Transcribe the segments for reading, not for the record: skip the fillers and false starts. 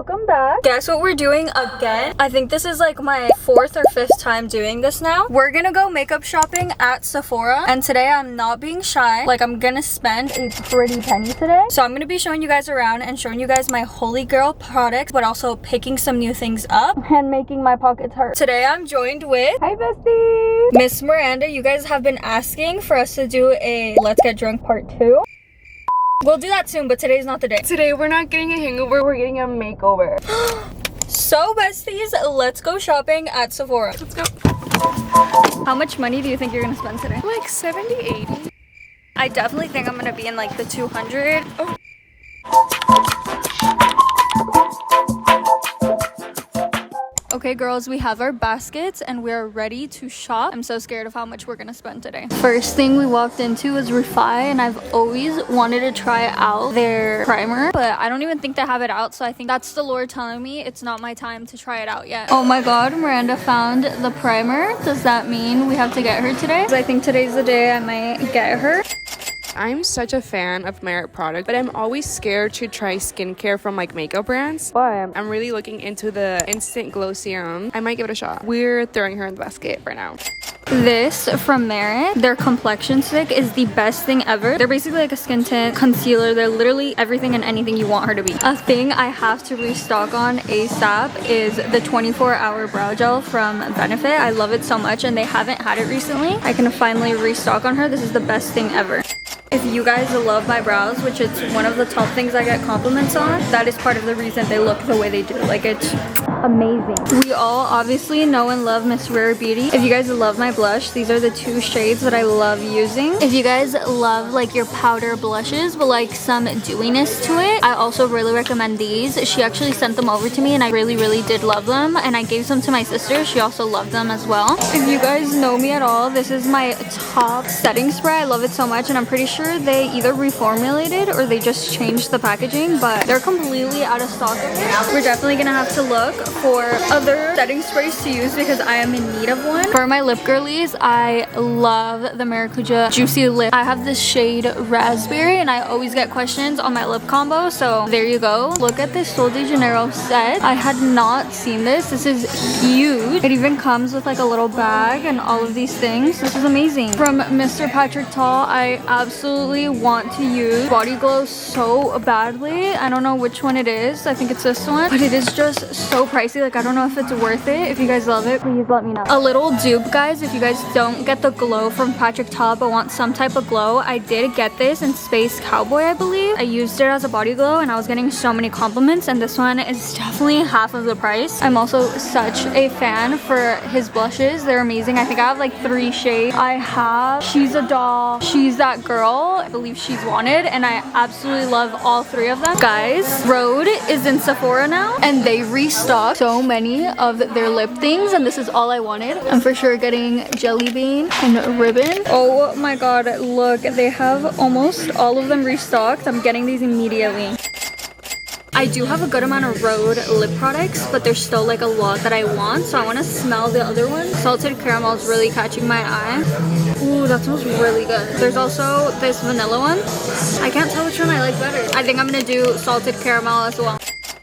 welcome back. Guess what we're doing again? I think this is like my 4th or 5th time doing this now. We're gonna go makeup shopping at Sephora, and today I'm not being shy. Like, I'm gonna spend a pretty penny today. So I'm gonna be showing you guys around and showing you guys my holy girl products, but also picking some new things up and making my pockets hurt. Today I'm joined with, hi bestie, Miss Miranda. You guys have been asking for us to do a Let's Get Drunk Part 2. We'll do that soon, but today's not the day. Today we're not getting a hangover, we're getting a makeover. So besties, let's go shopping at Sephora. Let's go. How much money do you think you're gonna spend today? Like 70, 80. I definitely think I'm gonna be in like the 200. Oh. Okay girls, we have our baskets and we're ready to shop. I'm so scared of how much we're gonna spend today. First thing we walked into was Refi, and I've always wanted to try out their primer, but I don't even think they have it out, so I think that's the Lord telling me it's not my time to try it out yet. Oh my god, Miranda found the primer. Does that mean we have to get her today? I think today's the day I might get her. I'm such a fan of Merit product, but I'm always scared to try skincare from like makeup brands. But I'm really looking into the Instant Glow Serum. I might give it a shot. We're throwing her in the basket for now. This from Merit, their complexion stick, is the best thing ever. They're basically like a skin tint concealer. They're literally everything and anything you want her to be. A thing I have to restock on ASAP is the 24-hour brow gel from Benefit. I love it so much and they haven't had it recently. I can finally restock on her. This is the best thing ever. If you guys love my brows, which it's one of the top things I get compliments on, that is part of the reason they look the way they do. Like, it's amazing. We all obviously know and love Miss Rare Beauty. If you guys love my blush, these are the 2 shades that I love using. If you guys love like your powder blushes but like some dewiness to it, I also really recommend these. She actually sent them over to me and I really did love them, and I gave some to my sister. She also loved them as well. If you guys know me at all, this is my top setting spray. I love it so much, and I'm pretty sure they either reformulated or they just changed the packaging, but they're completely out of stock of it. We're definitely gonna have to look for other setting sprays to use because I am in need of one. For my lip girlies, I love the Maracuja Juicy Lip. I have this shade Raspberry and I always get questions on my lip combo, so there you go. Look at this Sol de Janeiro set. I had not seen this. This is huge. It even comes with like a little bag and all of these things. This is amazing. From Mr. Patrick Tall, I absolutely want to use Body Glow so badly. I don't know which one it is. I think it's this one, but it is just so pricey. Like, I don't know if it's worth it. If you guys love it, please let me know. A little dupe, guys, if you guys don't get the glow from Patrick Ta but want some type of glow, I did get this in Space Cowboy, I believe. I used it as a body glow and I was getting so many compliments, and this one is definitely half of the price. I'm also such a fan for his blushes. They're amazing. I think I have like 3 shades. I have She's a Doll, She's That Girl, I believe She's Wanted, and I absolutely love all 3 of them. Guys, Rhode is in Sephora now and they restocked so many of their lip things, and this is all I wanted. I'm for sure getting Jelly Bean and Ribbon. Oh my god, look, they have almost all of them restocked. I'm getting these immediately. I do have a good amount of Rhode lip products, but there's still like a lot that I want, so I want to smell the other one. Salted caramel is really catching my eye. Ooh, that smells really good. There's also this vanilla one. I can't tell which one I like better. I think I'm gonna do salted caramel as well.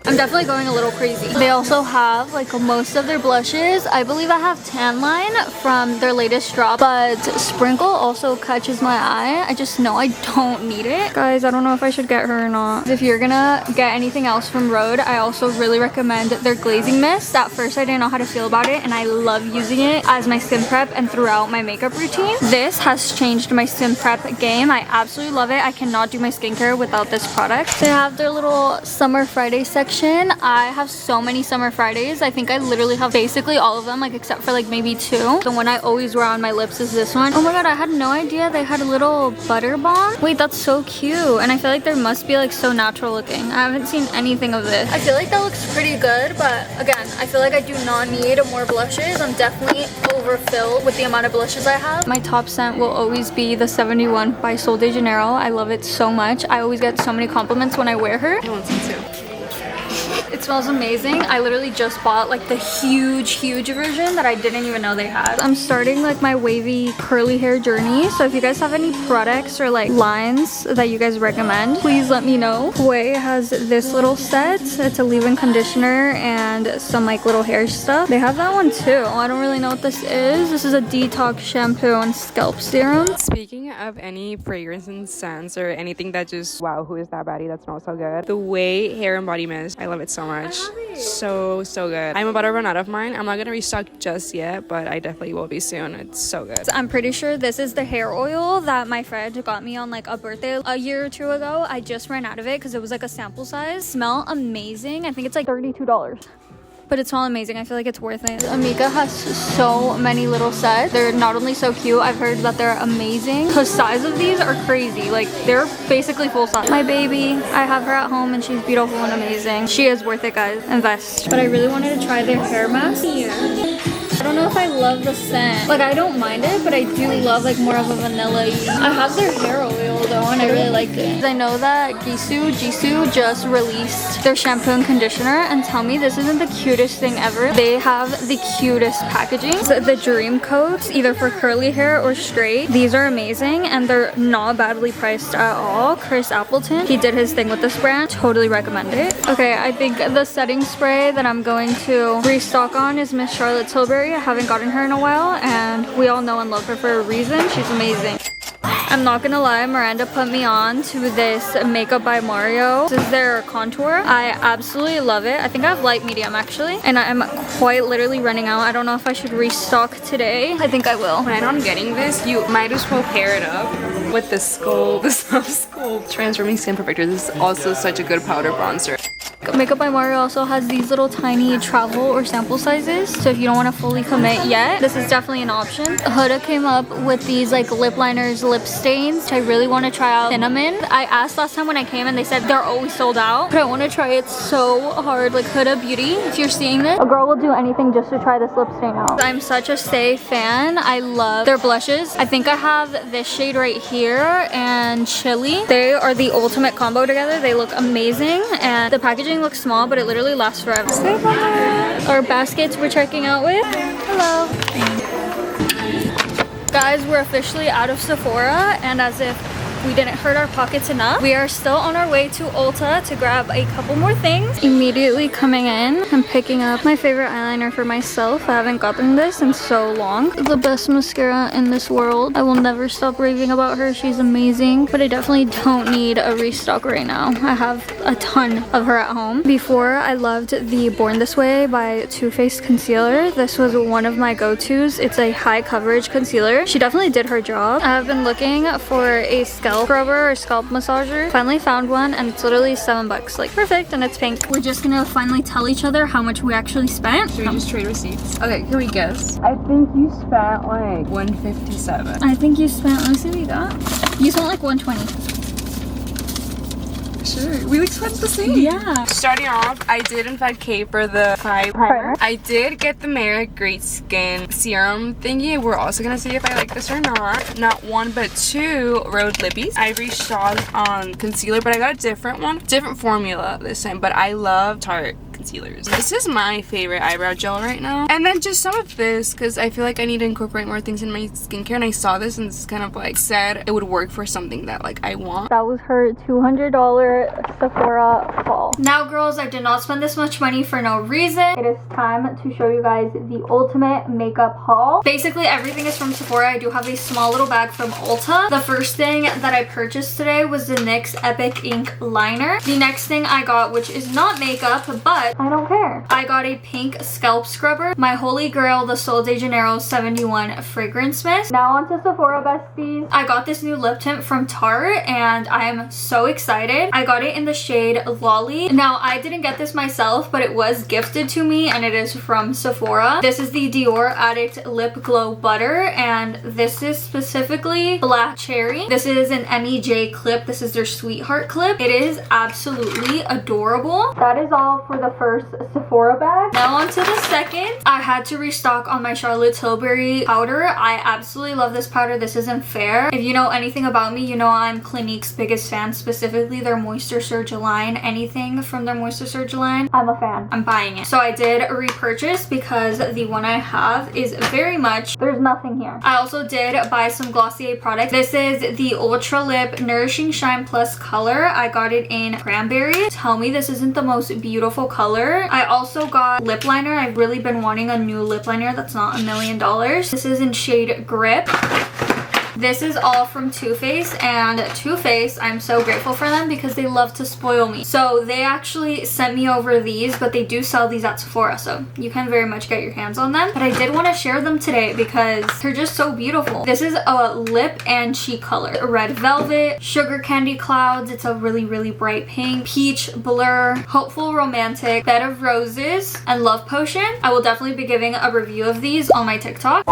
I'm definitely going a little crazy. They also have like most of their blushes. I believe I have Tan Line from their latest drop, but Sprinkle also catches my eye. I just know I don't need it. Guys, I don't know if I should get her or not. If you're gonna get anything else from Rhode, I also really recommend their glazing mist. At first I didn't know how to feel about it, and I love using it as my skin prep and throughout my makeup routine. This has changed my skin prep game. I absolutely love it. I cannot do my skincare without this product. They have their little Summer Friday section. I have so many Summer Fridays. I think I literally have basically all of them, like except for like maybe 2. The one I always wear on my lips is this one. Oh my god, I had no idea they had a little butter bomb. Wait, that's so cute. And I feel like there must be like so natural looking. I haven't seen anything of this. I feel like that looks pretty good, but again, I feel like I do not need more blushes. I'm definitely overfilled with the amount of blushes I have. My top scent will always be the 71 by Sol de Janeiro. I love it so much. I always get so many compliments when I wear her. I want some too. It's smells amazing. I literally just bought like the huge version that I didn't even know they had. I'm starting like my wavy curly hair journey. So if you guys have any products or like lines that you guys recommend, please let me know. Way has this little set. It's a leave-in conditioner and some like little hair stuff. They have that one too. I don't really know what this is. This is a detox shampoo and scalp serum. Speaking of any fragrance and scents or anything that just, wow, who is that baddie? That smells so good. The Way Hair and Body Mist. I love it so much. So good. I'm about to run out of mine. I'm not gonna restock just yet, but I definitely will be soon. It's so good. I'm pretty sure this is the hair oil that my friend got me on like a birthday a year or two ago. I just ran out of it because it was like a sample size. Smell amazing. I think it's like $32. But it smells amazing. I feel like it's worth it. Amika has so many little sets. They're not only so cute, I've heard that they're amazing. The size of these are crazy. Like, they're basically full size. My baby, I have her at home and she's beautiful and amazing. She is worth it, guys. Invest. But I really wanted to try their hair mask. I don't know if I love the scent. Like, I don't mind it, but I do love like more of a vanilla-y. I have their hair oil though and I really liked it. I know that Jisoo just released their shampoo and conditioner, and tell me this isn't the cutest thing ever. They have the cutest packaging. So the dream coats, either for curly hair or straight. These are amazing and they're not badly priced at all. Chris Appleton, he did his thing with this brand. Totally recommend it. Okay, I think the setting spray that I'm going to restock on is Miss Charlotte Tilbury. I haven't gotten her in a while and we all know and love her for a reason. She's amazing. I'm not gonna lie, Miranda put me on to this Makeup by Mario. This is their contour. I absolutely love it. I think I have light medium actually, and I'm quite literally running out. I don't know if I should restock today. I think I will. Plan on getting this, you might as well pair it up with the Self Sculpt Transforming Skin Perfector. This is also such a good powder bronzer. Makeup by Mario also has these little tiny travel or sample sizes, so if you don't want to fully commit yet, this is definitely an option. Huda came up with these like lip liners, lip stains, which I really want to try out. Cinnamon. I asked last time when I came and they said they're always sold out, but I want to try it so hard. Like Huda Beauty, if you're seeing this, a girl will do anything just to try this lip stain out. I'm such a Stay fan. I love their blushes. I think I have this shade right here and Chili. They are the ultimate combo together. They look amazing and the packaging looks small, but it literally lasts forever. Our baskets we're checking out with. Hello. Guys, we're officially out of Sephora, and as if we didn't hurt our pockets enough, we are still on our way to Ulta to grab a couple more things. Immediately coming in, I'm picking up my favorite eyeliner for myself. I haven't gotten this in so long. The best mascara in this world. I will never stop raving about her. She's amazing, but I definitely don't need a restock right now. I have a ton of her at home. Before, I loved the Born This Way by Too Faced concealer. This was one of my go-tos. It's a high coverage concealer. She definitely did her job. I've been looking for a scalp scrubber or scalp massager. Finally found one and it's literally $7. Like perfect, and it's pink. We're just gonna finally tell each other how much we actually spent. Should we just trade receipts? Okay, can we guess? I think you spent like $157. I think you spent, let me see what you got. You spent like $120. Sure, we spent the same. Yeah. Starting off, I did in fact pay for the primer. I did get the Merit Great Skin serum thingy. We're also gonna see if I like this or not. Not one, but two Rhode lippies. I restocked on concealer, but I got a different one. Different formula this time, but I love Tarte concealers. This is my favorite eyebrow gel right now. And then just some of this, because I feel like I need to incorporate more things in my skincare, and I saw this and this is kind of like said it would work for something that like I want. That was her $200 Sephora haul. Now girls, I did not spend this much money for no reason. It is time to show you guys the ultimate makeup haul. Basically everything is from Sephora. I do have a small little bag from Ulta. The first thing that I purchased today was the NYX Epic Ink liner. The next thing I got, which is not makeup, but I don't care, I got a pink scalp scrubber. My holy grail, the Sol de Janeiro 71 fragrance mist. Now onto Sephora besties. I got this new lip tint from Tarte and I am so excited. I got it in the shade Lolly. Now I didn't get this myself, but it was gifted to me and it is from Sephora. This is the Dior Addict Lip Glow Butter and this is specifically Black Cherry. This is an MEJ clip. This is their Sweetheart clip. It is absolutely adorable. That is all for the first Sephora bag. Now on to the second. I had to restock on my Charlotte Tilbury powder. I absolutely love this powder. This isn't fair. If you know anything about me, you know I'm Clinique's biggest fan, specifically their Moisture Surge line. Anything from their Moisture Surge line, I'm a fan. I'm buying it. So I did repurchase because the one I have is very much, there's nothing here. I also did buy some Glossier products. This is the Ultra Lip Nourishing Shine Plus color. I got it in cranberry. Tell me this isn't the most beautiful color. I also got lip liner. I've really been wanting a new lip liner that's not $1 million. This is in shade Grip. This is all from Too Faced, and Too Faced, I'm so grateful for them because they love to spoil me. So they actually sent me over these, but they do sell these at Sephora, so you can very much get your hands on them. But I did want to share them today because they're just so beautiful. This is a lip and cheek color. Red Velvet, Sugar Candy Clouds, it's a really, really bright pink, Peach Blur, Hopeful Romantic, Bed of Roses, and Love Potion. I will definitely be giving a review of these on my TikTok.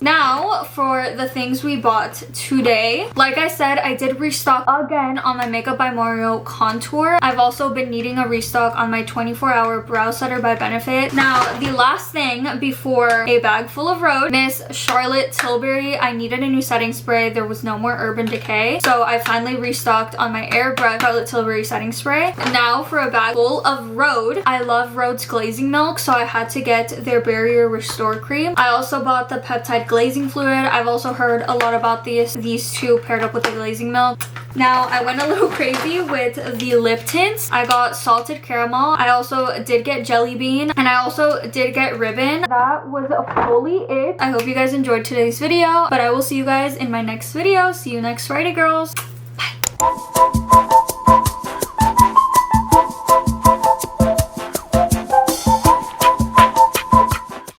Now, for the things we bought today. Like I said, I did restock again on my Makeup by Mario contour. I've also been needing a restock on my 24-hour brow setter by Benefit. Now, the last thing before a bag full of Rhode, Miss Charlotte Tilbury. I needed a new setting spray. There was no more Urban Decay. So I finally restocked on my Airbrush Charlotte Tilbury setting spray. Now for a bag full of Rhode. I love Rhode's glazing milk, so I had to get their Barrier Restore Cream. I also bought the Peptide glazing fluid. I've also heard a lot about these two paired up with the glazing milk. Now, I went a little crazy with the lip tints. I got Salted Caramel. I also did get Jelly Bean. And I also did get Ribbon. That was fully it. I hope you guys enjoyed today's video. But I will see you guys in my next video. See you next Friday, girls. Bye.